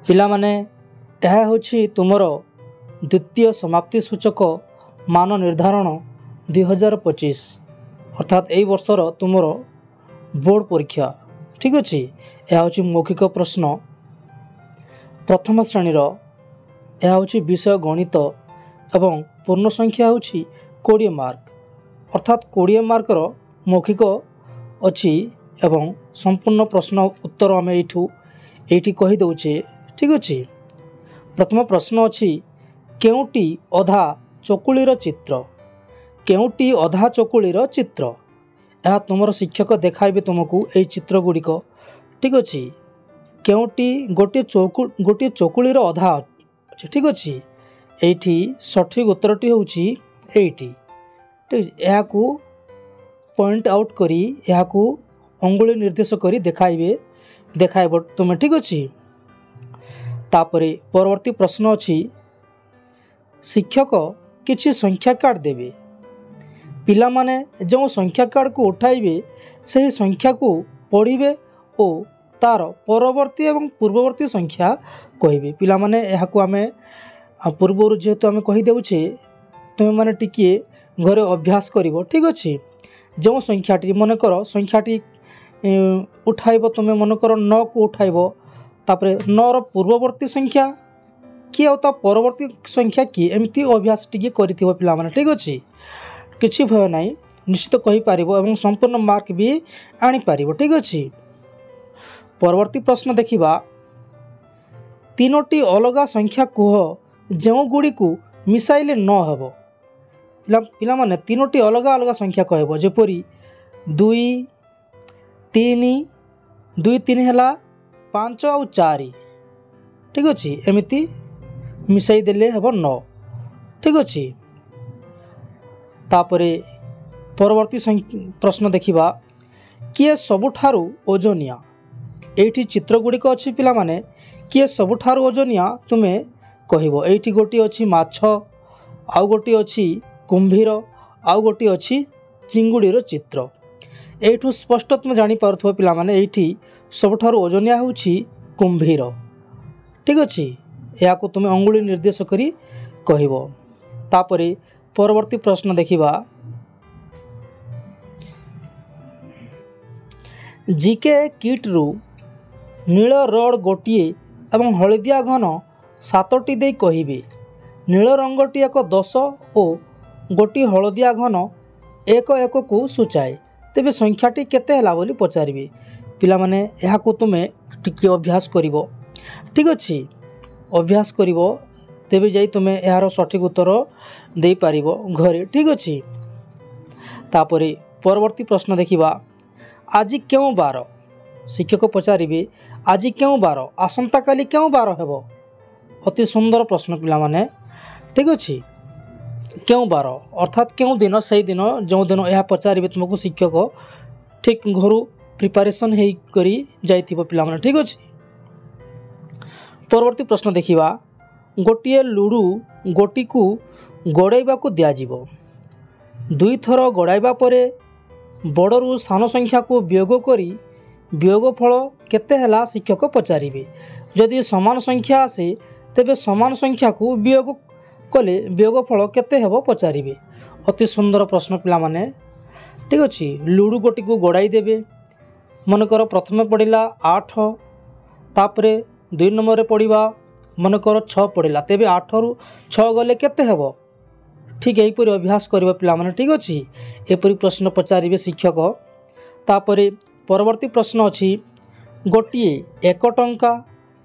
ପିଲାମାନେ ଏହା ହେଉଛି ତୁମର ଦ୍ୱିତୀୟ ସମାପ୍ତି ସୂଚକ ମାନ ନିର୍ଦ୍ଧାରଣ 2025 ଅର୍ଥାତ୍ ଏହି ବର୍ଷର ତୁମର ବୋର୍ଡ଼ ପରୀକ୍ଷା। ଠିକ୍ ଅଛି। ଏହା ହେଉଛି ମୌଖିକ ପ୍ରଶ୍ନ ପ୍ରଥମ ଶ୍ରେଣୀର। ଏହା ହେଉଛି ବିଷୟ ଗଣିତ ଏବଂ ପୂର୍ଣ୍ଣ ସଂଖ୍ୟା ହେଉଛି 20 ମାର୍କ ଅର୍ଥାତ୍ 20 ମାର୍କର ମୌଖିକ ଅଛି ଏବଂ ସମ୍ପୂର୍ଣ୍ଣ ପ୍ରଶ୍ନ ଉତ୍ତର ଆମେ ଏଇଠି କହିଦେଉଛେ। ଠିକ୍ ଅଛି। ପ୍ରଥମ ପ୍ରଶ୍ନ ଅଛି କେଉଁଟି ଅଧା ଚକୁଳିର ଚିତ୍ର? କେଉଁଟି ଅଧା ଚକୁଳିର ଚିତ୍ର? ଏହା ତୁମର ଶିକ୍ଷକ ଦେଖାଇବେ ତୁମକୁ ଏହି ଚିତ୍ର ଗୁଡ଼ିକ। ଠିକ୍ ଅଛି। କେଉଁଟି ଗୋଟିଏ ଚକୁଳିର ଅଧା ଅଛି। ଠିକ୍ ଅଛି। ଏଇଠି ସଠିକ୍ ଉତ୍ତରଟି ହେଉଛି ଏଇଠି। ଠିକ୍ ଅଛି। ଏହାକୁ ପଏଣ୍ଟ ଆଉଟ୍ କରି ଏହାକୁ ଅଙ୍ଗୁଳି ନିର୍ଦ୍ଦେଶ କରି ଦେଖାଇବ ତୁମେ। ଠିକ୍ ଅଛି। ତାପରେ ପରବର୍ତ୍ତୀ ପ୍ରଶ୍ନ ଅଛି ଶିକ୍ଷକ କିଛି ସଂଖ୍ୟା କାର୍ଡ଼ ଦେବେ। ପିଲାମାନେ ଯେଉଁ ସଂଖ୍ୟା କାର୍ଡ଼କୁ ଉଠାଇବେ ସେହି ସଂଖ୍ୟାକୁ ପଢ଼ିବେ ଓ ତା'ର ପରବର୍ତ୍ତୀ ଏବଂ ପୂର୍ବବର୍ତ୍ତୀ ସଂଖ୍ୟା କହିବେ। ପିଲାମାନେ ଏହାକୁ ଆମେ ପୂର୍ବରୁ ଯେହେତୁ ଆମେ କହିଦେଉଛେ ତୁମେମାନେ ଟିକିଏ ଘରେ ଅଭ୍ୟାସ କରିବ। ଠିକ୍ ଅଛି। ଯେଉଁ ସଂଖ୍ୟାଟି ମନେକର ସଂଖ୍ୟାଟି ଉଠାଇବ ତୁମେ ମନେକର 9କୁ ଉଠାଇବ, ତାପରେ 9ର ପୂର୍ବବର୍ତ୍ତୀ ସଂଖ୍ୟା କିଏ ଆଉ ତା ପରବର୍ତ୍ତୀ ସଂଖ୍ୟା କିଏ, ଏମିତି ଅଭ୍ୟାସ ଟିକିଏ କରିଥିବ ପିଲାମାନେ। ଠିକ୍ ଅଛି। କିଛି ଭୟ ନାହିଁ, ନିଶ୍ଚିତ କହିପାରିବ ଏବଂ ସମ୍ପୂର୍ଣ୍ଣ ମାର୍କ ବି ଆଣିପାରିବ। ଠିକ୍ ଅଛି। ପରବର୍ତ୍ତୀ ପ୍ରଶ୍ନ ଦେଖିବା 3ଟି ଅଲଗା ସଂଖ୍ୟା କୁହ ଯେଉଁଗୁଡ଼ିକୁ ମିଶାଇଲେ 9 ହେବ। ପିଲାମାନେ 3ଟି ଅଲଗା ଅଲଗା ସଂଖ୍ୟା କହିବ, ଯେପରି 2, 3, 2, 3 ହେଲା 5 ଆଉ 4। ଠିକ୍ ଅଛି। ଏମିତି ମିଶାଇ ଦେଲେ ହେବ 9। ଠିକ୍ ଅଛି। ତାପରେ ପରବର୍ତ୍ତୀ ପ୍ରଶ୍ନ ଦେଖିବା କିଏ ସବୁଠାରୁ ଓଜନିଆ? ଏଇଠି ଚିତ୍ର ଗୁଡ଼ିକ ଅଛି ପିଲାମାନେ, କିଏ ସବୁଠାରୁ ଓଜନିଆ ତୁମେ କହିବ। ଏଇଠି ଗୋଟିଏ ଅଛି ମାଛ, ଆଉ ଗୋଟିଏ ଅଛି କୁମ୍ଭୀର, ଆଉ ଗୋଟିଏ ଅଛି ଚିଙ୍ଗୁଡ଼ିର ଚିତ୍ର। ଏଇଠୁ ସ୍ପଷ୍ଟ ତୁମେ ଜାଣିପାରୁଥିବ ପିଲାମାନେ ଏଇଠି ସବୁଠାରୁ ଓଜନିଆ ହେଉଛି କୁମ୍ଭୀର। ଠିକ୍ ଅଛି। ଏହାକୁ ତୁମେ ଅଙ୍ଗୁଳି ନିର୍ଦ୍ଦେଶ କରି କହିବ। ତାପରେ ପରବର୍ତ୍ତୀ ପ୍ରଶ୍ନ ଦେଖିବା ଜିକେ କିଟ୍ରୁ ନୀଳ ରଡ଼୍ ଗୋଟିଏ ଏବଂ ହଳଦିଆ ଘନ 7ଟି ଦେଇ କହିବେ ନୀଳ ରଙ୍ଗଟି 10 ଓ ଗୋଟିଏ ହଳଦିଆ ଘନ 1କୁ ସୂଚାଏ, ତେବେ ସଂଖ୍ୟାଟି କେତେ ହେଲା ବୋଲି ପଚାରିବେ। ପିଲାମାନେ ଏହାକୁ ତୁମେ ଟିକିଏ ଅଭ୍ୟାସ କରିବ। ଠିକ୍ ଅଛି। ଅଭ୍ୟାସ କରିବ, ତେବେ ଯାଇ ତୁମେ ଏହାର ସଠିକ୍ ଉତ୍ତର ଦେଇପାରିବ ଘରେ। ଠିକ୍ ଅଛି। ତାପରେ ପରବର୍ତ୍ତୀ ପ୍ରଶ୍ନ ଦେଖିବା ଆଜି କେଉଁ ବାର? ଶିକ୍ଷକ ପଚାରିବେ ଆଜି କେଉଁ ବାର, ଆସନ୍ତାକାଲି କେଉଁ ବାର ହେବ? ଅତି ସୁନ୍ଦର ପ୍ରଶ୍ନ ପିଲାମାନେ। ଠିକ୍ ଅଛି। କେଉଁ ବାର ଅର୍ଥାତ୍ କେଉଁ ଦିନ, ସେଇଦିନ ଯେଉଁଦିନ ଏହା ପଚାରିବେ ତୁମକୁ ଶିକ୍ଷକ, ଠିକ୍ ଘରୁ ପ୍ରିପାରେସନ୍ ହେଇକରି ଯାଇଥିବ ପିଲାମାନେ। ଠିକ୍ ଅଛି। ପରବର୍ତ୍ତୀ ପ୍ରଶ୍ନ ଦେଖିବା ଗୋଟିଏ ଲୁଡ଼ୁ ଗୋଟିକୁ ଗଡ଼ାଇବାକୁ ଦିଆଯିବ। 2 ଥର ଗଡ଼ାଇବା ପରେ ବଡ଼ରୁ ସାନ ସଂଖ୍ୟାକୁ ବିୟୋଗ କରି ବିୟୋଗଫଳ କେତେ ହେଲା ଶିକ୍ଷକ ପଚାରିବେ। ଯଦି ସମାନ ସଂଖ୍ୟା ଆସେ ତେବେ ସମାନ ସଂଖ୍ୟାକୁ ବିୟୋଗ କଲେ ବିୟୋଗଫଳ କେତେ ହେବ ପଚାରିବେ। ଅତି ସୁନ୍ଦର ପ୍ରଶ୍ନ ପିଲାମାନେ। ଠିକ୍ ଅଛି। ଲୁଡ଼ୁ ଗୋଟିକୁ ଗଡ଼ାଇ ଦେବେ। ମନେକର ପ୍ରଥମେ ପଡ଼ିଲା 8, ତାପରେ 2 ନମ୍ବରରେ ପଡ଼ିବା ମନେକର 6 ପଡ଼ିଲା, ତେବେ 8ରୁ 6 ଗଲେ କେତେ ହେବ? ଠିକ୍ ଏହିପରି ଅଭ୍ୟାସ କରିବା ପିଲାମାନେ। ଠିକ୍ ଅଛି। ଏପରି ପ୍ରଶ୍ନ ପଚାରିବେ ଶିକ୍ଷକ। ତାପରେ ପରବର୍ତ୍ତୀ ପ୍ରଶ୍ନ ଅଛି ଗୋଟିଏ 1 ଟଙ୍କା,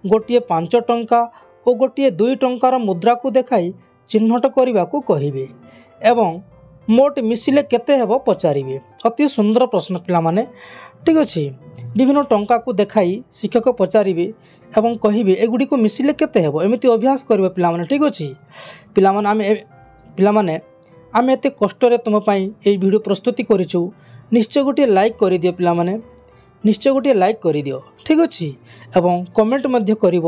ଗୋଟିଏ 5 ଟଙ୍କା ଓ ଗୋଟିଏ 2 ଟଙ୍କାର ମୁଦ୍ରାକୁ ଦେଖାଇ ଚିହ୍ନଟ କରିବାକୁ କହିବେ ଏବଂ ମୋଟ ମିଶିଲେ କେତେ ହେବ ପଚାରିବେ। ଅତି ସୁନ୍ଦର ପ୍ରଶ୍ନ ପିଲାମାନେ। ଠିକ୍ ଅଛି। ବିଭିନ୍ନ ଟଙ୍କାକୁ ଦେଖାଇ ଶିକ୍ଷକ ପଚାରିବେ ଏବଂ କହିବେ ଏଗୁଡ଼ିକୁ ମିଶିଲେ କେତେ ହେବ। ଏମିତି ଅଭ୍ୟାସ କରିବେ ପିଲାମାନେ। ଠିକ୍ ଅଛି। ପିଲାମାନେ ଆମେ ଏତେ କଷ୍ଟରେ ତୁମ ପାଇଁ ଏହି ଭିଡ଼ିଓ ପ୍ରସ୍ତୁତି କରିଛୁ, ନିଶ୍ଚୟ ଗୋଟିଏ ଲାଇକ୍ କରିଦିଅ ପିଲାମାନେ, ନିଶ୍ଚୟ ଗୋଟିଏ ଲାଇକ୍ କରିଦିଅ। ଠିକ୍ ଅଛି। ଏବଂ କମେଣ୍ଟ ମଧ୍ୟ କରିବ,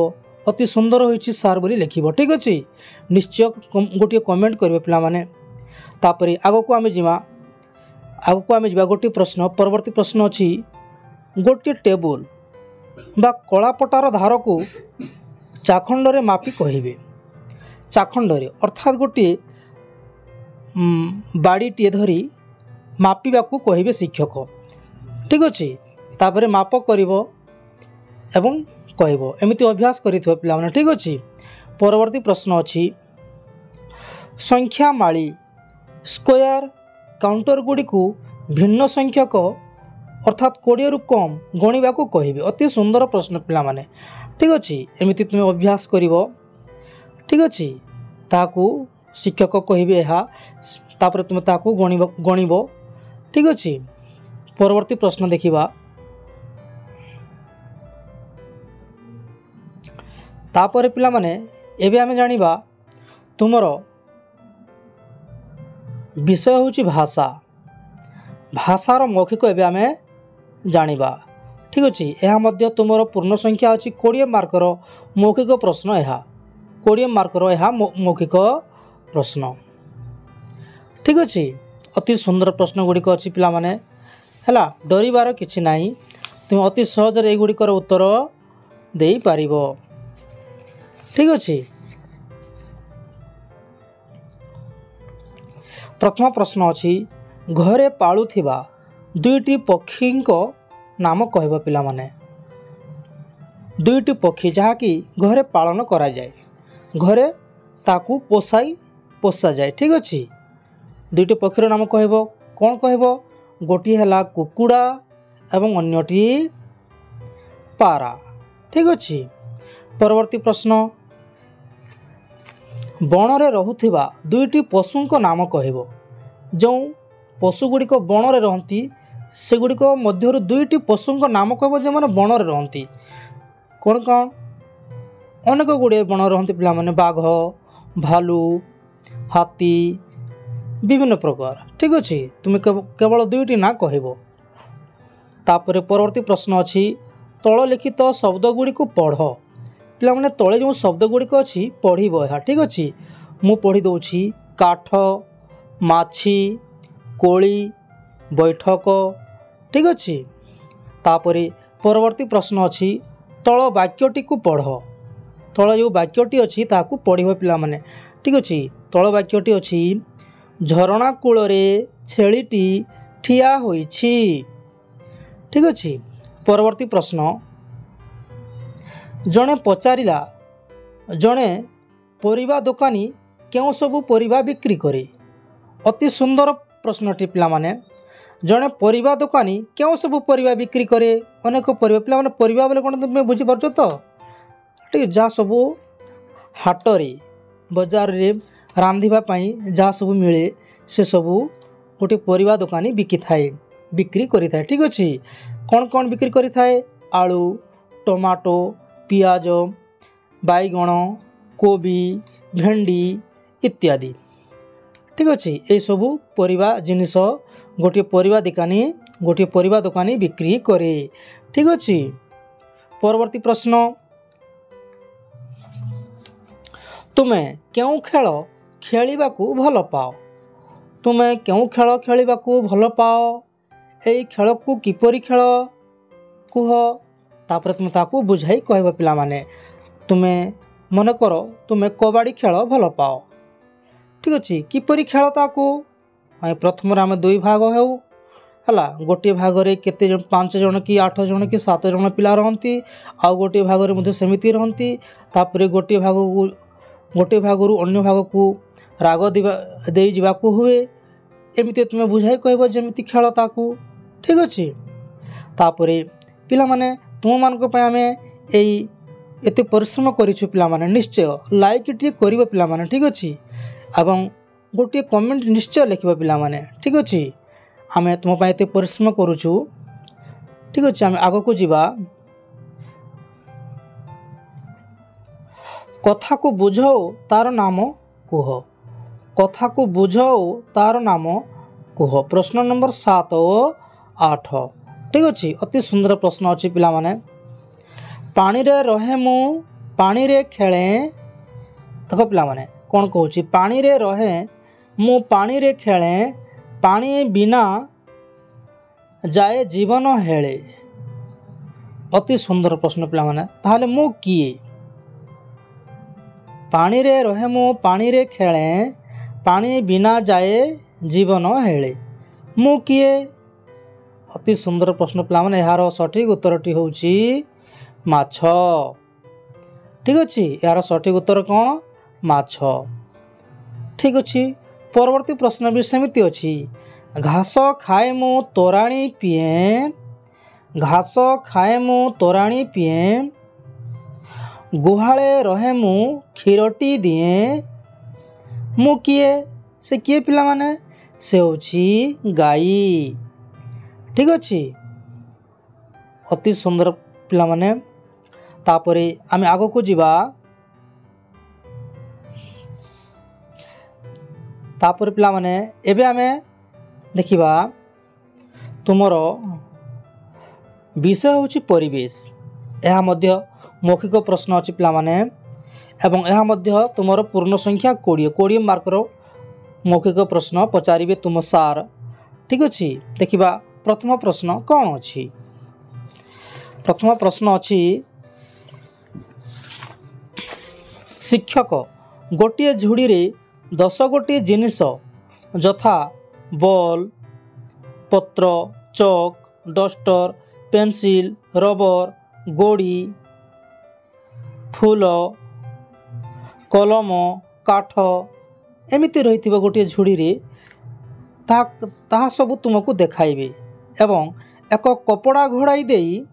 ଅତି ସୁନ୍ଦର ହୋଇଛି ସାର୍ ବୋଲି ଲେଖିବ। ଠିକ୍ ଅଛି। ନିଶ୍ଚୟ ଗୋଟିଏ କମେଣ୍ଟ କରିବେ ପିଲାମାନେ। ତାପରେ ଆଗକୁ ଆମେ ଯିବା ଗୋଟିଏ ପ୍ରଶ୍ନ। ପରବର୍ତ୍ତୀ ପ୍ରଶ୍ନ ଅଛି ଗୋଟିଏ ଟେବୁଲ ବା କଳାପଟାର ଧାରକୁ ଚାଖଣ୍ଡରେ ମାପି କହିବେ। ଚାଖଣ୍ଡରେ ଅର୍ଥାତ୍ ଗୋଟିଏ ବାଡ଼ିଟିଏ ଧରି ମାପିବାକୁ କହିବେ ଶିକ୍ଷକ। ଠିକ୍ ଅଛି। ତାପରେ ମାପ କରିବ ଏବଂ କହିବ। ଏମିତି ଅଭ୍ୟାସ କରିଥିବ ପିଲାମାନେ। ଠିକ୍ ଅଛି। ପରବର୍ତ୍ତୀ ପ୍ରଶ୍ନ ଅଛି, ସଂଖ୍ୟା ମାଳି ସ୍କୋୟାର କାଉଣ୍ଟର ଗୁଡ଼ିକୁ ଭିନ୍ନ ସଂଖ୍ୟକ ଅର୍ଥାତ୍ 20ରୁ କମ୍ ଗଣିବାକୁ କହିବେ। ଅତି ସୁନ୍ଦର ପ୍ରଶ୍ନ ପିଲାମାନେ। ଠିକ୍ ଅଛି। ଏମିତି ତୁମେ ଅଭ୍ୟାସ କରିବ। ଠିକ୍ ଅଛି। ତାହାକୁ ଶିକ୍ଷକ କହିବେ ଏହା, ତାପରେ ତୁମେ ତାହାକୁ ଗଣିବ। ଠିକ୍ ଅଛି। ପରବର୍ତ୍ତୀ ପ୍ରଶ୍ନ ଦେଖିବା। ତାପରେ ପିଲାମାନେ ଏବେ ଆମେ ଜାଣିବା ତୁମର ବିଷୟ ହେଉଛି ଭାଷା। ଭାଷାର ମୌଖିକ ଏବେ ଆମେ ଜାଣିବା। ଠିକ୍ ଅଛି। ଏହା ମଧ୍ୟ ତୁମର ପୂର୍ଣ୍ଣ ସଂଖ୍ୟା ଅଛି 20 ମାର୍କର ମୌଖିକ ପ୍ରଶ୍ନ। ଏହା 20 ମାର୍କର ଏହା ମୌଖିକ ପ୍ରଶ୍ନ। ଠିକ୍ ଅଛି। ଅତି ସୁନ୍ଦର ପ୍ରଶ୍ନ ଗୁଡ଼ିକ ଅଛି ପିଲାମାନେ। ହେଲା, ଡରିବାର କିଛି ନାହିଁ। ତୁମେ ଅତି ସହଜରେ ଏଗୁଡ଼ିକର ଉତ୍ତର ଦେଇପାରିବ। ଠିକ୍ ଅଛି। ପ୍ରଥମ ପ୍ରଶ୍ନ ଅଛି, ଘରେ ପାଳୁଥିବା 2ଟି ପକ୍ଷୀଙ୍କ ନାମ କହିବ ପିଲାମାନେ। 2ଟି ପକ୍ଷୀ ଯାହାକି ଘରେ ପାଳନ କରାଯାଏ, ଘରେ ତାକୁ ପୋଷାଯାଏ। ଠିକ୍ ଅଛି। 2ଟି ପକ୍ଷୀର ନାମ କହିବ। କ'ଣ କହିବ? ଗୋଟିଏ ହେଲା କୁକୁଡ଼ା ଏବଂ ଅନ୍ୟଟି ପାରା। ଠିକ୍ ଅଛି। ପରବର୍ତ୍ତୀ ପ୍ରଶ୍ନ, ବଣରେ ରହୁଥିବା 2ଟି ପଶୁଙ୍କ ନାମ କହିବ। ଯେଉଁ ପଶୁଗୁଡ଼ିକ ବଣରେ ରହନ୍ତି ସେଗୁଡ଼ିକ ମଧ୍ୟରୁ 2ଟି ପଶୁଙ୍କ ନାମ କହିବ ଯେଉଁମାନେ ବଣରେ ରହନ୍ତି। କ'ଣ? ଅନେକ ଗୁଡ଼ିଏ ବଣରେ ରହନ୍ତି ପିଲାମାନେ। ବାଘ, ଭାଲୁ, ହାତୀ, ବିଭିନ୍ନ ପ୍ରକାର। ଠିକ୍ ଅଛି। ତୁମେ କେବଳ 2ଟି ନାଁ କହିବ। ତାପରେ ପରବର୍ତ୍ତୀ ପ୍ରଶ୍ନ ଅଛି, ତଳ ଲିଖିତ ଶବ୍ଦ ଗୁଡ଼ିକୁ ପଢ଼। ପିଲାମାନେ ତଳେ ଯେଉଁ ଶବ୍ଦ ଗୁଡ଼ିକ ଅଛି ପଢ଼ିବ ଏହା। ଠିକ୍ ଅଛି। ମୁଁ ପଢ଼ି ଦେଉଛି। କାଠ, ମାଛି, କୋଳି, ବୈଠକ। ଠିକ୍ ଅଛି। ତାପରେ ପରବର୍ତ୍ତୀ ପ୍ରଶ୍ନ ଅଛି, ତଳ ବାକ୍ୟଟିକୁ ପଢ଼। ତଳ ଯେଉଁ ବାକ୍ୟଟି ଅଛି ତାହାକୁ ପଢ଼ିବ ପିଲାମାନେ। ଠିକ୍ ଅଛି। ତଳ ବାକ୍ୟଟି ଅଛି, ଝରଣା କୂଳରେ ଛେଳିଟି ଠିଆ ହୋଇଛି। ଠିକ୍ ଅଛି। ପରବର୍ତ୍ତୀ ପ୍ରଶ୍ନ, ଜଣେ ପଚାରିଲା, ଜଣେ ପରିବା ଦୋକାନୀ କେଉଁ ସବୁ ପରିବା ବିକ୍ରି କରେ? ଅତି ସୁନ୍ଦର ପ୍ରଶ୍ନଟି ପିଲାମାନେ। ଜଣେ ପରିବା ଦୋକାନୀ କେଉଁ ସବୁ ପରିବା ବିକ୍ରି କରେ? ଅନେକ ପରିବା। ପିଲାମାନେ ପରିବା ବୋଲେ କ'ଣ ତୁମେ ବୁଝିପାରୁଛ ତ? ଠିକ୍, ଯାହା ସବୁ ହାଟରେ ବଜାରରେ ରାନ୍ଧିବା ପାଇଁ ଯାହା ସବୁ ମିଳେ ସେସବୁ ଗୋଟିଏ ପରିବା ଦୋକାନୀ ବିକ୍ରି କରିଥାଏ। ଠିକ୍ ଅଛି। କ'ଣ କ'ଣ ବିକ୍ରି କରିଥାଏ? ଆଳୁ, ଟମାଟୋ, ପିଆଜ, ବାଇଗଣ, କୋବି, ଭେଣ୍ଡି ଇତ୍ୟାଦି। ଠିକ୍ ଅଛି। ଏସବୁ ପରିବା ଜିନିଷ ଗୋଟିଏ ପରିବା ଦୋକାନୀ ବିକ୍ରି କରେ। ଠିକ୍ ଅଛି। ପରବର୍ତ୍ତୀ ପ୍ରଶ୍ନ, ତୁମେ କେଉଁ ଖେଳ ଖେଳିବାକୁ ଭଲ ପାଅ? ତୁମେ କେଉଁ ଖେଳ ଖେଳିବାକୁ ଭଲ ପାଅ? ଏହି ଖେଳକୁ କିପରି ଖେଳ କୁହ? ତାପରେ ତୁମେ ତାକୁ ବୁଝାଇ କହିବ ପିଲାମାନେ। ତୁମେ ମନେକର ତୁମେ କବାଡ଼ି ଖେଳ ଭଲ ପାଅ। ଠିକ୍ ଅଛି। କିପରି ଖେଳ ତାକୁ? ପ୍ରଥମରେ ଆମେ 2 ଭାଗ ହେଉ। ହେଲା, ଗୋଟିଏ ଭାଗରେ 5 ଜଣ କି 8 ଜଣ କି 7 ଜଣ ପିଲା ରହନ୍ତି। ଆଉ ଗୋଟିଏ ଭାଗରେ ମଧ୍ୟ ସେମିତି ରହନ୍ତି। ତାପରେ ଗୋଟିଏ ଭାଗରୁ ଅନ୍ୟ ଭାଗକୁ ରାଗ ଦେଇ ଯିବାକୁ ହୁଏ। ଏମିତି ତୁମେ ବୁଝାଇ କହିବ ଯେମିତି ଖେଳ ତାକୁ। ଠିକ୍ ଅଛି। ତାପରେ ପିଲାମାନେ ତୁମମାନଙ୍କ ପାଇଁ ଆମେ ଏତେ ପରିଶ୍ରମ କରିଛୁ ପିଲାମାନେ। ନିଶ୍ଚୟ ଲାଇକ୍ ଟିକେ କରିବ ପିଲାମାନେ। ଠିକ୍ ଅଛି। ଏବଂ ଗୋଟିଏ କମେଣ୍ଟ ନିଶ୍ଚୟ ଲେଖିବ ପିଲାମାନେ। ଠିକ୍ ଅଛି। ଆମେ ତୁମ ପାଇଁ ଏତେ ପରିଶ୍ରମ କରୁଛୁ। ଠିକ୍ ଅଛି। ଆମେ ଆଗକୁ ଯିବା। କଥାକୁ ବୁଝାଉ ତାର ନାମ କୁହ। କଥାକୁ ବୁଝାଉ ତାର ନାମ କୁହ। ପ୍ରଶ୍ନ ନମ୍ବର 7 ଓ 8। ଠିକ୍ ଅଛି। ଅତି ସୁନ୍ଦର ପ୍ରଶ୍ନ ଅଛି ପିଲାମାନେ। ପାଣିରେ ରହେ ମୁଁ ପାଣିରେ ଖେଳେ। ଦେଖ ପିଲାମାନେ କ'ଣ କହୁଛି? ପାଣିରେ ରହେ ମୁଁ ପାଣିରେ ଖେଳେ, ପାଣି ବିନା ଯାଏ ଜୀବନ ହେଳେ। ଅତି ସୁନ୍ଦର ପ୍ରଶ୍ନ ପିଲାମାନେ। ତାହେଲେ ମୁଁ କିଏ? पानी रे रहे मु पानी रे खेले पानी बिना जाए जीवन हेले मु किए। अति सुंदर प्रश्न पिलाମାନେ। यार सठिक उत्तरटी होउची माछ। ठीक अच्छे, यार सठिक उत्तर कौन? माछ। ठीक अच्छे। परवर्ती प्रश्न भी सेमती अच्छी। घास खाए मु तोराणी पिए, घास खाए मु तोराणी पिए, गुहाले रहे मु क्षीरटी दिए मु किए। से किए पिला माने? से होची गाई। ठीक अच्छे, अति सुंदर पिला माने। तापरे आमे आगो को जीवा। तापर पिला माने एबे आमे देखिबा तुमर विषय होची परिवेश। यह मध्य मौखिक प्रश्न अच्छी पिला माने एवं यह मध्य तुमर पूर्ण संख्या 20 मार्कर मौखिक प्रश्न पचारिबे तुम सार। ठीक अच्छे, देखिबा प्रथम प्रश्न कौन अच्छी। प्रथम प्रश्न अच्छी शिक्षक गोटे झुड़ी रे 10 गोटी जिनिस यथा बॉल, पत्र, चक, डस्टर, पेंसिल, रबर, गोड़ी, फूल, कलम, काठ एमिति रही गोटे झुड़ी रे ताहा सब तुमको देखाइबे एवं एक कपड़ा घोड़ाई देई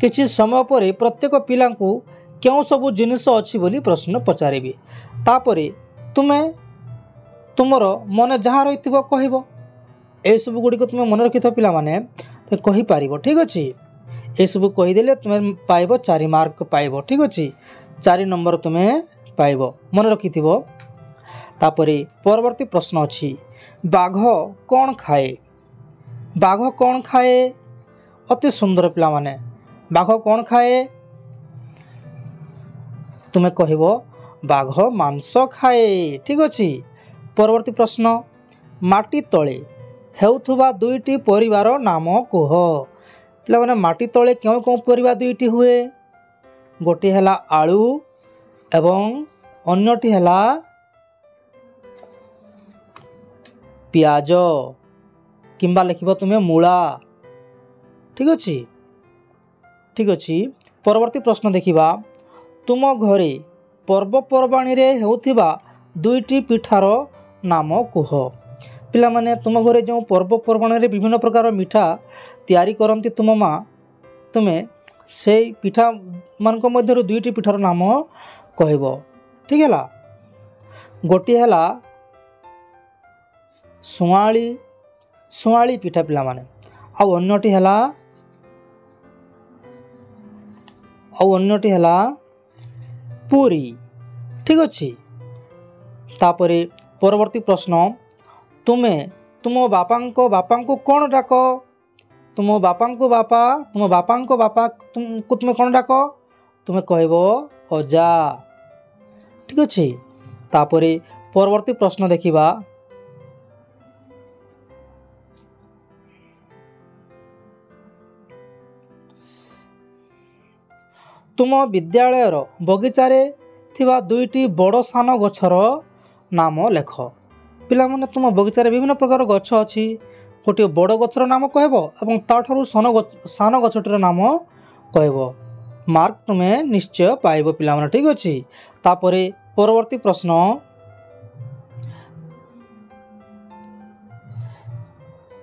किछि समय पर प्रत्येक पिला को क्यों सब जिनिस अच्छी बोली प्रश्न पचारे। तापरे तुमे तुमर मन जहाँ रही कहब। ए सब गुड़ी को तुम मन रखि पिला माने तो कहि पारिबो। ठीक अच्छे, ए सब कहीदेले तुम पाइब 4 मार्क पाइब। ठीक अच्छे, 4 नंबर तुमे पाइब, मन रखि। तापरे परवर्ती प्रश्न अच्छी बाघ कौन खाए। बाघ कौन खाए? अति सुंदर पिला माने। बाघ कौन खाए? तुम्हें कहब बाघ मांस खाए। ठीक अच्छे। परवर्ती प्रश्न माटी तले हेउथुबा 2टी परिवार नाम कह। पिला माने माटी तले क्यों क्यों परिवार 2टी हुए? गोटे हला आलू एवं अन्यटी हला पियाज किंबा लिखिब तुम्हें मूला। ठीक अच्छे, ठीक अच्छे। परवर्ती प्रश्न देखिबा तुम घरे पर्वपर्वाणी रे हेउथिबा 2टी पिठार नाम कह। पिला माने तुम घरे जो पर्वपर्वाणी रे विभिन्न प्रकार मिठा तैयारी करंती तुम माँ, तुमे से पिठा मानक मध्य 2टी पिठार नाम कहब। ठीक है, गोटे है सुआली, सुआली पिठा पिला माने, आउ अन्यटी है पूरी। ठीक अच्छे। तापरे परवर्ती प्रश्न तुमे तुम बापा को कौन डाक? तुम बापा को बापा तुमको तुम्हें कौन डाक? तुम्हें कहब अजा। ठीक अच्छे। तापरे परवर्ती प्रश्न देखिबा तुम विद्यालयर बगीचारे थिबा 2टी बड़ सान गछर नाम लेख। पिला माने तुम बगीचारे विभिन्न प्रकार गछ अच्छी, गोटे बड़ गछर नाम कहब एवं ताठारु सान गछटर नाम कहब। मार्क तुम्हें निश्चय पाइब पिला माने। ठीक अच्छे। तापरे परवर्ती प्रश्न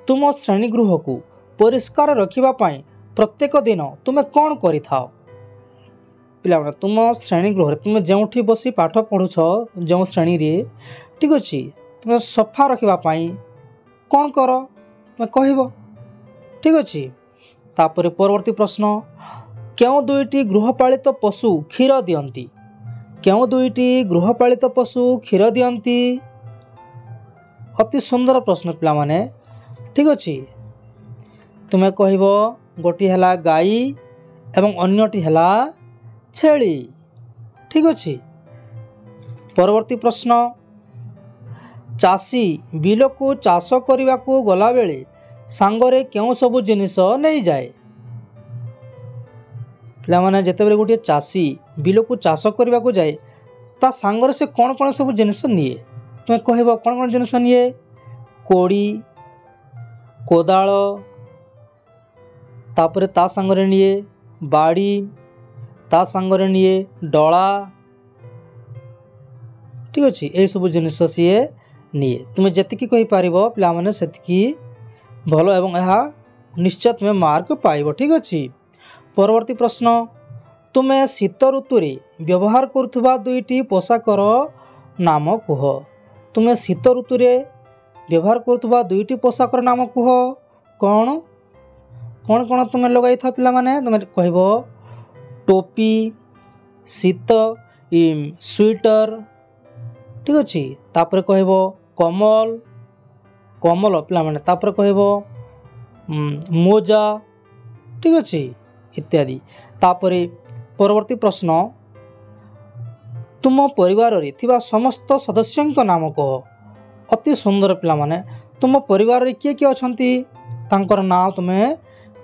तुम श्रेणीगृह को परिष्कार रखिबा पई प्रत्येक दिन तुम कौन करिथाओ? पिला माने तुम श्रेणीगृह तुम जो बसी पाठ पढ़ुछ जो श्रेणी रे, ठीक अच्छे, तुम सफा रखिबा पई कौन कर तुम कहब। ठीक अच्छे। तापरे परवर्ती प्रश्न क्यों 2टी गृहपालित पशु क्षीर दियंती? क्यों 2टी गृहपालित पशु क्षीर दियंती? अति सुंदर प्रश्न पिला माने। ठीक अच्छे, तुम्हें कहब गोटी है गाई एवं अन्यटी है छेली। ठीक अच्छे। परवर्ती प्रश्न चाषी बिल को चाष करने को गला बेले सांगरे क्यों सब जिनिस नहीं जाए? पिला माने जेते बेले गोटे चाषी बिल को चाष करने को जाए ତା ସାଙ୍ଗରେ ସେ କ'ଣ ସବୁ ଜିନିଷ ନିଏ ତୁମେ କହିବ କ'ଣ ଜିନିଷ ନିଏ? କୋଡ଼ି, କୋଦାଳ, ତାପରେ ତା ସାଙ୍ଗରେ ନିଏ ବାଡ଼ି, ତା ସାଙ୍ଗରେ ନିଏ ଡଳା। ଠିକ୍ ଅଛି, ଏଇସବୁ ଜିନିଷ ସିଏ ନିଏ। ତୁମେ ଯେତିକି କହିପାରିବ ପିଲାମାନେ ସେତିକି ଭଲ ଏବଂ ଏହା ନିଶ୍ଚୟ ତୁମେ ମାର୍କ ପାଇବ। ଠିକ୍ ଅଛି। ପରବର୍ତ୍ତୀ ପ୍ରଶ୍ନ, ତୁମେ ଶୀତ ଋତୁରେ ବ୍ୟବହାର କରୁଥିବା 2ଟି ପୋଷାକର ନାମ କୁହ। ତୁମେ ଶୀତ ଋତୁରେ ବ୍ୟବହାର କରୁଥିବା 2ଟି ପୋଷାକର ନାମ କୁହ। କ'ଣ ତୁମେ ଲଗାଇଥାଅ ପିଲାମାନେ? ତୁମେ କହିବ ଟୋପି, ଶୀତ ସ୍ୱିଟର। ଠିକ୍ ଅଛି। ତାପରେ କହିବ କମଲ ପିଲାମାନେ। ତାପରେ କହିବ ମୋଜା। ଠିକ୍ ଅଛି, ଇତ୍ୟାଦି। ତାପରେ ପରବର୍ତ୍ତୀ ପ୍ରଶ୍ନ, ତୁମ ପରିବାରରେ ଥିବା ସମସ୍ତ ସଦସ୍ୟଙ୍କ ନାମ କୁହ। ଅତି ସୁନ୍ଦର ପିଲାମାନେ। ତୁମ ପରିବାରରେ କିଏ କିଏ ଅଛନ୍ତି ତାଙ୍କର ନାଁ ତୁମେ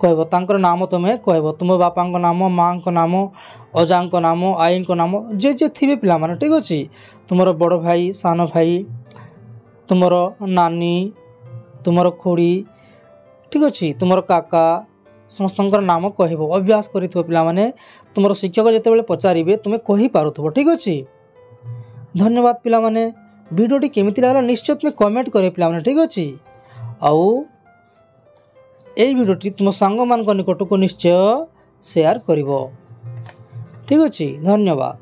କହିବ। ତାଙ୍କର ନାମ ତୁମେ କହିବ। ତୁମ ବାପାଙ୍କ ନାମ, ମାଆଙ୍କ ନାମ, ଅଜାଙ୍କ ନାମ, ଆଈଙ୍କ ନାମ, ଯିଏ ଥିବେ ପିଲାମାନେ। ଠିକ୍ ଅଛି। ତୁମର ବଡ଼ ଭାଇ, ସାନ ଭାଇ, ତୁମର ନାନୀ, ତୁମର ଖୁଡ଼ି, ଠିକ୍ ଅଛି, ତୁମର କାକା, ସମସ୍ତଙ୍କର ନାମ କହିବ। ଅଭ୍ୟାସ କରିଥିବ ପିଲାମାନେ। ତୁମର ଶିକ୍ଷକ ଯେତେବେଳେ ପଚାରିବେ ତୁମେ କହିପାରୁଥିବ। ଠିକ୍ ଅଛି। ଧନ୍ୟବାଦ ପିଲାମାନେ। ଭିଡ଼ିଓଟି କେମିତି ଲାଗିଲା ନିଶ୍ଚୟ ତୁମେ କମେଣ୍ଟ କରିବ ପିଲାମାନେ। ଠିକ୍ ଅଛି। ଆଉ এই ভিডিওটি ତୁମ ସାଙ୍ଗମାନଙ୍କ ନିକଟକୁ ନିଶ୍ଚୟ ସେୟାର କରିବ। ଠିକ୍ ଅଛି। ଧନ୍ୟବାଦ।